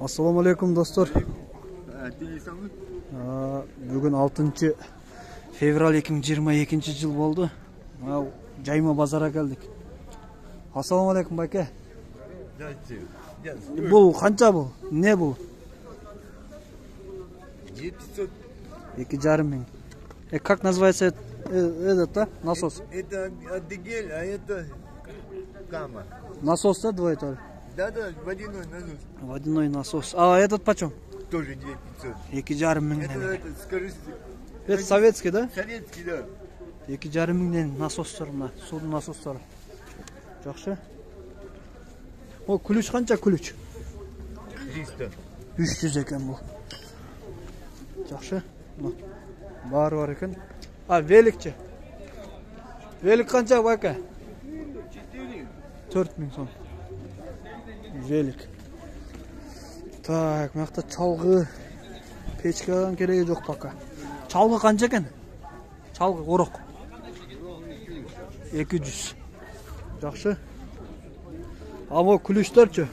Assalamu alaikum dostlar. Bugün 6 fevral 2022 yıl oldu. Cayma bazara geldik. Assalamu alaikum baka. Bu kança bu? Ne bu? 2,5 миллиона. Как называется это насос? Это дигель, а это кама. Насос, да, двое тоже? Да, водяной насос. Водяной насос. А этот почем? Тоже 2500. 2,5 миллиона. Это скорости. Это советский, да? Советский, да. 2,5 миллиона насостар мына, судың насостары. Жақсы. О, күліш қанша күліш? 300. 300 екен бұл. Жақсы. Бар екен. А, великче. Велик қанша бака? 4000 сом. Велик. Так, мақта чалғы печкадан керегі жоқ бака. Чалғы қанша екен? Чалғы ороқ. 200. Жақсы. Ama külüşler çö.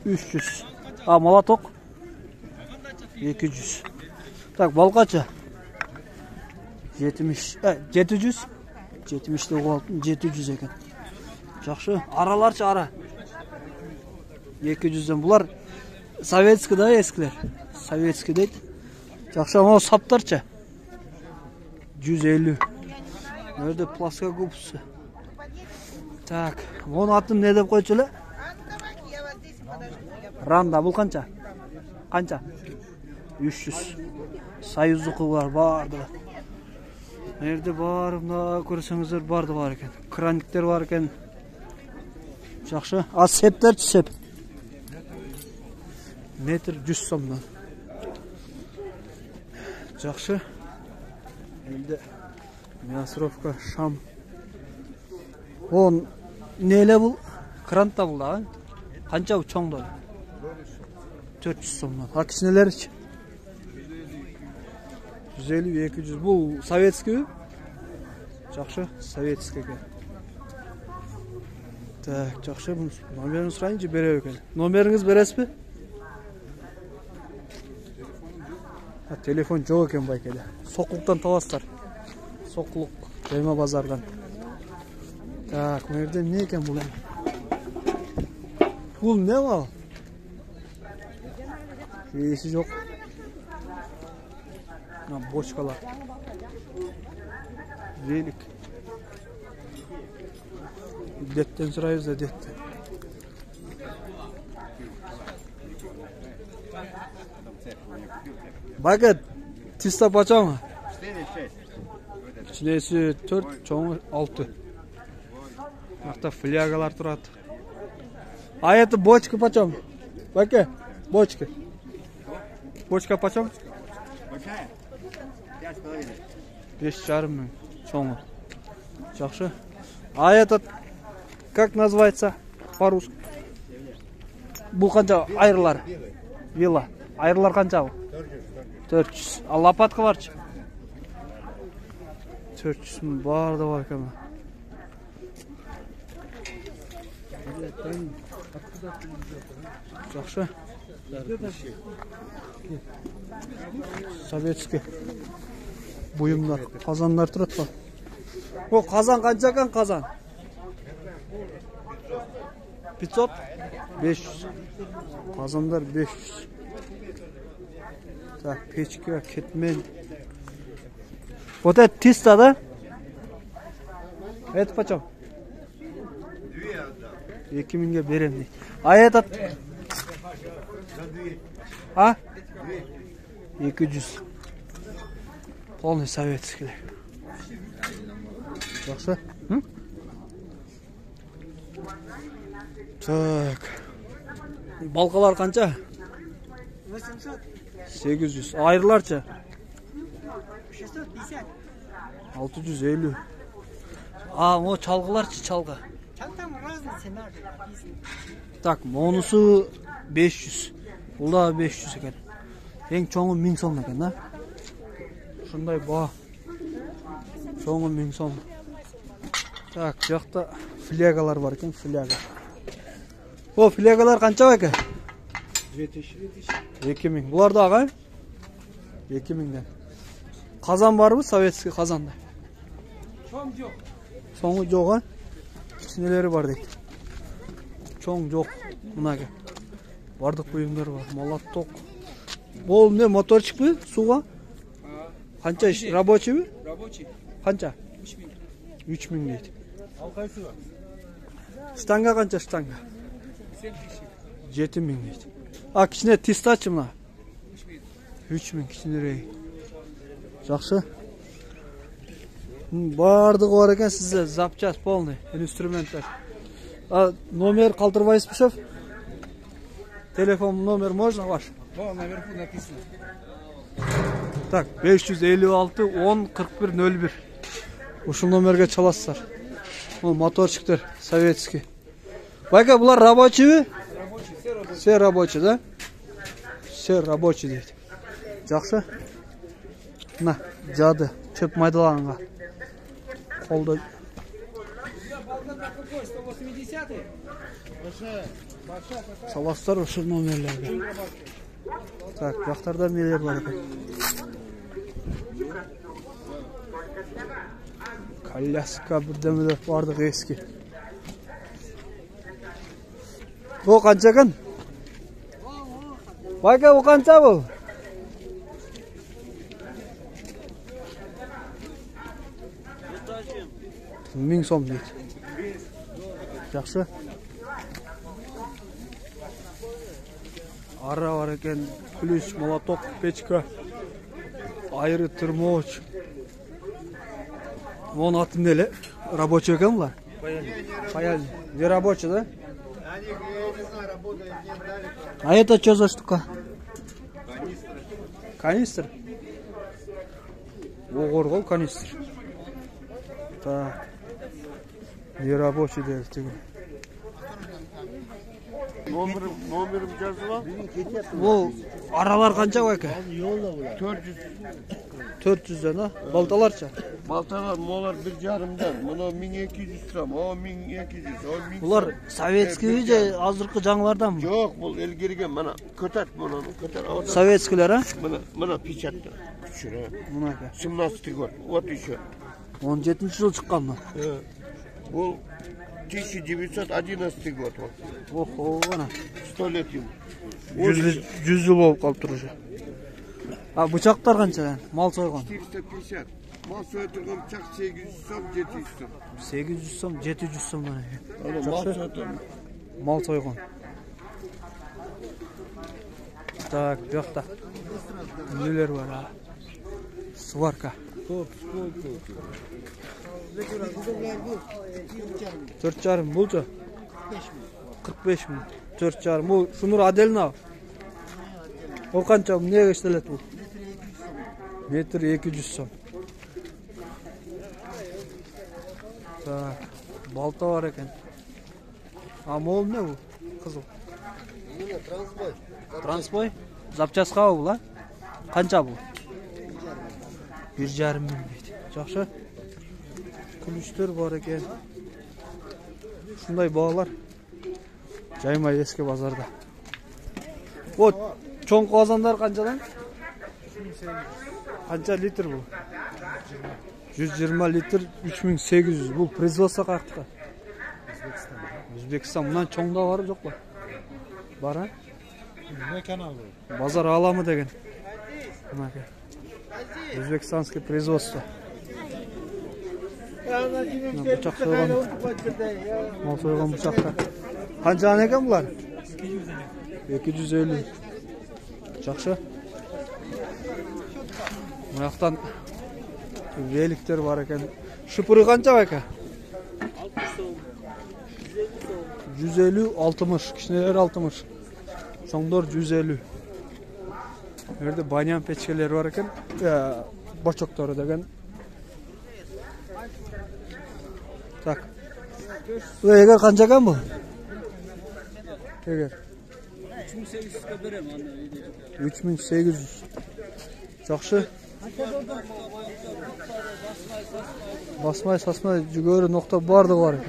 300. А, молоток. 200. Так, bal kaça? 70. 700. 70 de oldu. 700 ekan. Жақсы. Aralarça ara. 200'den. Bunlar sovetski da eskiler. Sovetski deydi. Жақсы, ama saptarça. 150. Nerede plaska kupusu? Так, onun atın ne деп koyçulu? Randa, bu kança? Kança? 300. Sayuzluku var, bardı. Nerede var, mına көрсеңіздер bardı var eken. Kranikler var eken. Жақсы. Az sepler sep. Metr 100 somdan. Жақсы. Elde Мясровка, Шам. Он neyle bu? Kranta bu da. Kança bu çoğunda? 400 somdan. Hakisi neler için? 150 200. Bu sovetski. Жақсы, sovetski. Так, жақсы. Номерін сұрайыншы бере екен. Номеріңіз бересіз бе? Telefon жоқ екен байкеле. Соқлықтан табасыздар. Соқлық, Жайма базардан. Так, bu evde ne eken bu lan? Бұл ne var? Şeysi yok. Boçkalar. Velik. Detten sırayız da detten. Bakın, tista paça mı? Çilesi 4, çoğu 6. Мақта флягалар тұрады. А это бочка почем? Баке, бочка. Бочка почем? 5,5 мың. Çoğu. Жақсы. А этот, как называется по-русски? Бұл қанша айырлар? Вилла. Айырлар қанша? 400. А лопатка барчы? 400 мың бар да бар екен. Жақсы. Советский. Бұйымдар, қазандар тұрады ба? О, қазан қанша екен қазан? 500? 500. Қазандар 500. Так, печка, кетмен. Вот это тиста, да? Это почем? 2000'e берем дейді. А этот? А? 200. Полный советский. Жақсы? Так. Балқалар қанша? 800. 800. Айырларша? 650. 650. А, о çalgılarça çalgı. Там разные цена написано. Так, монусы 500. Бұл да 500 екен. Ең çoğu 1000 сом екен, да? Шындай ба. Çoğu 1000 сом. Так, жақта флягалар бар екен, фляга. O flegalar qancha aka? 2000. Bular da ağa? 2000'den. Kazan var mı? Sovetskiy kazanda. Çoğum yok. Soňu jok ha? Kiçineleri var deydi. Çoğun jok. Mınaga. Bardık buyumlar var. Молоток. Bol ne motor çıkmı? Suğa? Qancha iş? Рабочий mi? Рабочий. Qancha? 3000. 3000 deydi. Al qaysı var? Штанга qancha штанга? 7000. 7000 deydi. A kichine tistachi mına? 3000. 3000 kichine. Жақсы. Бардығы бар екен сізде запчас полный инструменттер. А номер қалдырбайсыз шеф? Телефон номер можно ваш? О, наверху написано. Так, 556 10 41 01. Ушул номерге çalasыздар. Бұл моторчиктер советский. Байка, бұлар рабочий ми? Рабочий, все рабочий. Все рабочий, да? Все рабочий дейді. Жақсы. На, жады, чөп майдаланға. Қолды. Какой? 180-й? Саластар ұшыр номерлерге. Так, жақтарда нелер бар екен. Коляска бірдемелер бардық ескі. О, қанша екен? Байка, о қанша бұл? 1000 сом дейді. Жақсы. Ара бар екен, ключ, молоток, печка, айры, термоч. Оның аты неле? Рабочий екен бұлар? Паяльный. Где рабочий, да? Они, я не знаю, работают, не дали. А это что за штука? Канистр? Оғыр канистр. Так. Не рабочий değil тегі. Номерім жазыла? Бұл аралар қанша бәкі? 400. 400'den ha? Baltalarça? Baltalar, molar 1,5'dan. Bunu 1200 gram, o 1200, o 1000. Бұлар советский же азырқы жаңылардан mı? Yok, bu ilgirigen bana kötet bunu, kötet. Советскийлер, ha? Bana piçattı. Küçüre. Мынака. 17 год, вот еще. 17 жыл шыққан mı? Bu 1911 год. Вот. Охо, ана. 100 лет ему. 100 жыл болып қалып тұр уже. А бычақтар қанша? Мал сойған? 450. Mal soyturgan bıçak 800 som, 700 som. 800 сом, 700 сом. Mal soyturgan. Мал сойған. Так, бұяқта. Нелер бар, а? Сварка. Төрт жарым бұл жа? 45 мың. Төрт жарым. Бұл шунур аделін ау? Ол қанша бұл? Неге іштелет бұл? Метр 200 сом. Так, балта бар екен. А мол не бұл? Қызыл. Трансбой? Запчасқа бұл, а? Қанша бұл? 1,5 мың дейді. Жақшы. Күліштер бар екен. Шындай бағалар. Жаймай ескі базарда. О, чоң қазандар қаншадан? Қанша литр бұл? 120 литр 3800. Бұл производство қақта? Өзбекстан. Мұнан чоңда бары жоқ ба? Бар, а? Базар аламы деген. Өзбекстанский производство. Бычақ сойған. Мал сойған бычақтар. Қанша екен бұлар? 250. Жақшы. Мұяқтан великтер бар екен. Шыпыры қанша бәкі? 150, 60. Кішінелер 60. Соңдор 150. Өрді банян печкелер бар екен. Бачоктары деген. Так. Егер қанша екен бұл? Егер 3800'ga berem anne. 3800. Жақшы. Басмай, сасмай, жүгері ноқта барды бар.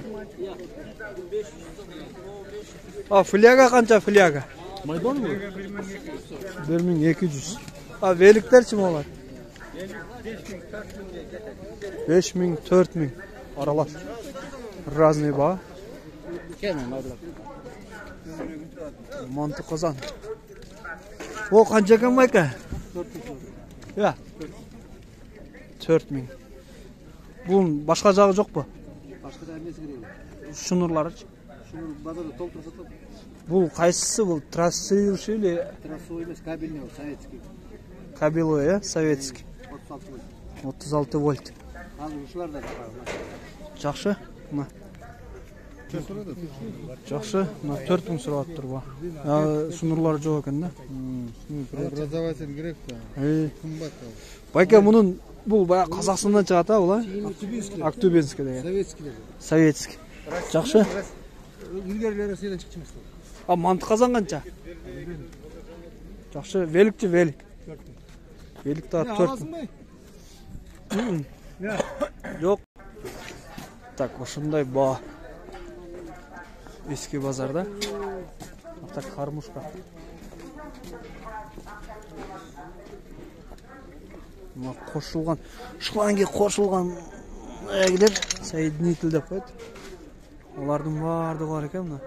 А, фляга қанша фляга? Майдан mı? 1200. А, великтерчи молар? 5000, 4000 аралаш. Разный баға. Манты қазан. О, қанша екен майка? 400. 4000. Бұл башқа жағы жоқ па? Başka da emniyesi girelim. Шунурлары. Şunu bazarda толтырып сатып. Бұл қайсысы бұл? Трассирующий или Трассовый емес, кабельный ол, советский. кабелой, е? Советский. 36 вольт. 36 вольт. Қазір ушылар да бар. Жақсы? Мына. Жақсы. Мына 4000 сұрап тұр ба. Шунурлары жоқ екен да. Преобразователь керек та. Қымбат та. Байка мұның бұл бая Қазақстаннан шығады а, бұл? Актубинский деген. Советский. Советский. Жақсы? İlgeriler Rusya'dan çıkmış. А манты қазан қанша? Жақсы. Велик же велик. Велик та 4000. Жоқ. Так, осындай ба. Ескі базарда. Так, қармушка. Мына қосылған, шланге қосылған әгілер соединитель деп қойды. Олардың барды бар екен мына.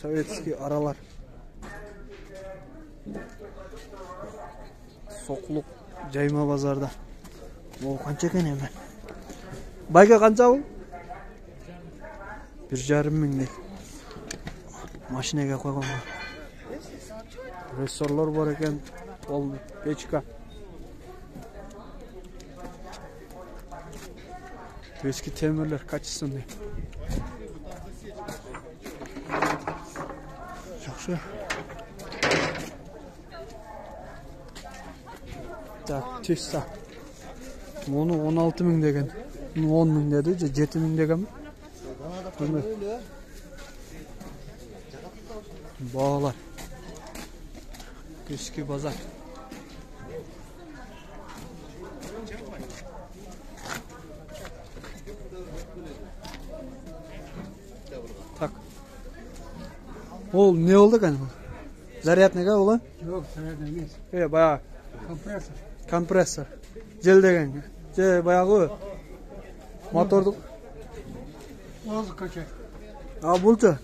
Советский аралар. Соқлық жайма базарда. Ол қанша екен емен? Байка қанша ол? 1,5 дейді. Машинеге қойған ба. Рессорлар бар екен. Ол печка. Eski temirler kaçsın. Жақсы. Так, тесса. Оны 16.000 деген. 10.000 dedi, 7.000 деген. Bağlar. Eski bazar. Так. Ол не oldu kan? Зарядныйга ола? Yok, sarayda емес. Баяғы Компрессор. компрессор. Жел деген. Же баяғы мотордық. Воздух качать. А бұлчы?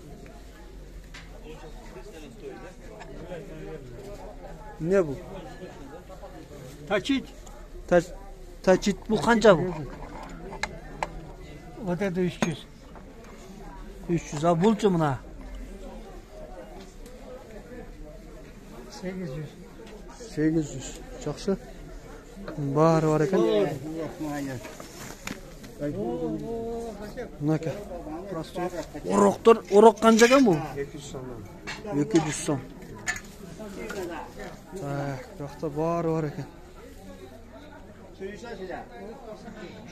Не бұл? Точить. Тачит бұл қанша бұл? Вот это 300. 300. А бұлчы мұна? 800. 800. Жақсы. Бары бар екен. Мынака. Ұрық қанша екен бұл? 200 сомнан. 200 сом. Так, жақта бары бар екен.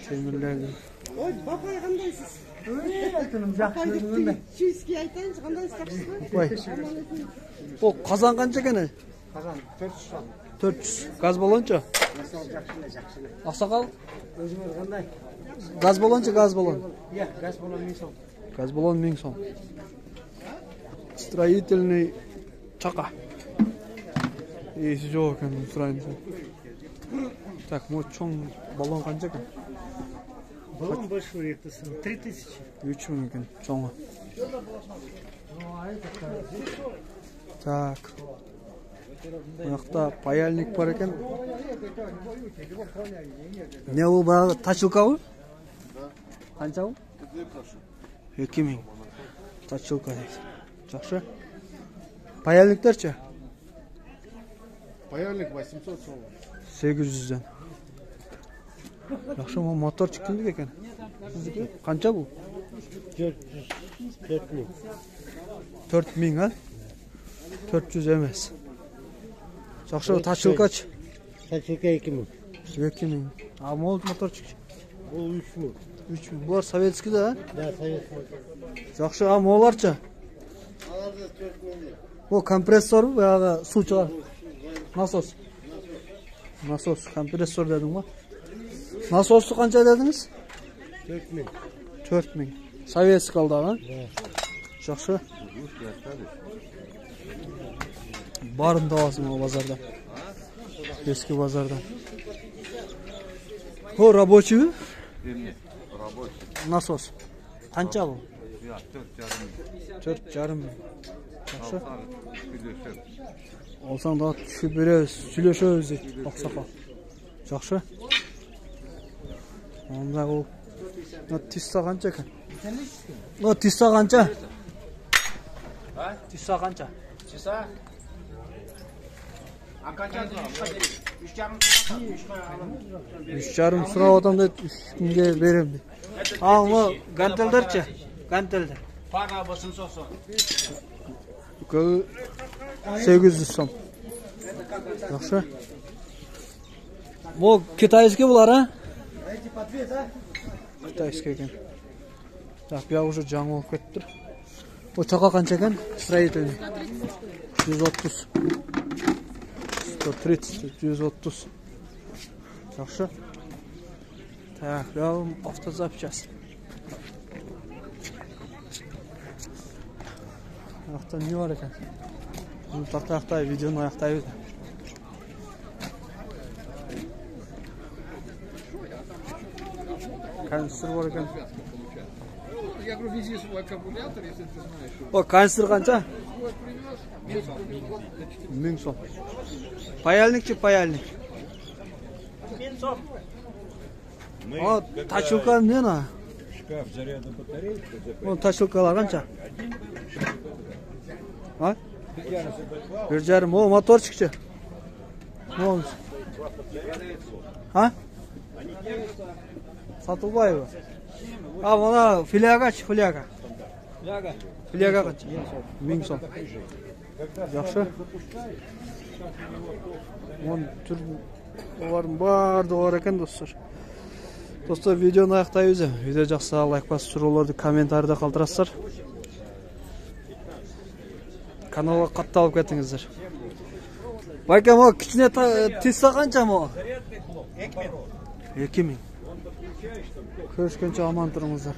Темірлердің. Ой, бапай қандайсыз? Жақсы өзіңді. Шүйіске айтайыншы, қандайсыз жақсыз ба? Бай. О, қазан қанша екен? Қазан 400 сом. 400. Газ баллонча? Жақшыны. Ақсақал? Өзіңіз қандай? Газ баллонча, газ баллон. Иә, газ баллон 1000 сом. Газ баллон 1000 сом. Строительный чақа. Есі жоқ екен, строительный. Так, мо чоң баллон қанша екен? Баллон большой ертісін. 3000. 3000 екен, чоңы. Так. Бұяқта паяльник бар екен. Не ол бағы тачылка ол? Қанша ол? 2000. Тачылка дейді. Жақсы. Паяльниктер че? Паяльник 800 сом. 800-ден. Жақсы, бұл моторчик кімдік екен? Қанша бұл? 4000. 4000, а? 400 емес. Жақсы, тачылкач? Тачылка 2000. 2000. А мол моторчик? Бұл 3000. 3000. Бұлар советский да, а? Да, советский. Жақсы, а моларча? Аларда 4000. Бұл компрессор баяғы су шығар. Насос. Насос, компрессор дедің ба? Насосты қанша дедіңіз? 4000. 4000. Советский алдағы. Жақсы. Барым табасың о базардан. Eski базардан. О, рабочий? Рабочий. Насос. Қанша бұл? 4,5 мың. Жақсы. Алсаң да түшіп береміз, сөйлесеміз дейді ақсақал. Жақсы. Онда ол тиста қанша екен? Тиста қанша? Тиста қанша? Часа? А қанша? 3,5 сұрап отам дейді, 3 күнге берем дейді. Ал, мұ гантелдерші? Гантелдер. Пара 800 сом. 800 сом. Жақсы. Бұл китайский бұлар, а? Китайский екен. Так, бұяқ уже жаңы болып кетті. Бұл чақа қанша екен? Строительный. 130. 130, 130. Жақсы. Так, бұяғым автозапчас. Аяқта не бар екен? Bunu аяқтайы, видеоны аяқтайы. Канистр бар екен. Я говорю, вези свой аккумулятор, если ты знаешь. О, канистр қанша? 1000 сом. Паяльник че паяльник? 1000 сом. О, тачилка не на? Шкаф заряда батарейки. О, тачилкалар қанша? А? 1,5. О, моторчик че? А? Сатылбаева. А, мына фляга че, фляга? Фляга қанша? 1000 сом. Жақсы. Оның түр олардың барды бар екен достар. Достар, видеоны аяқтай өзі. Видео жақса лайк басып сұрауларды комментарийда қалдырасыздар. Каналға қатты алып кетіңіздер. Байке, мұ кішіне тиста қанша мұ? 2000. Көріскенше аман тұрыңыздар.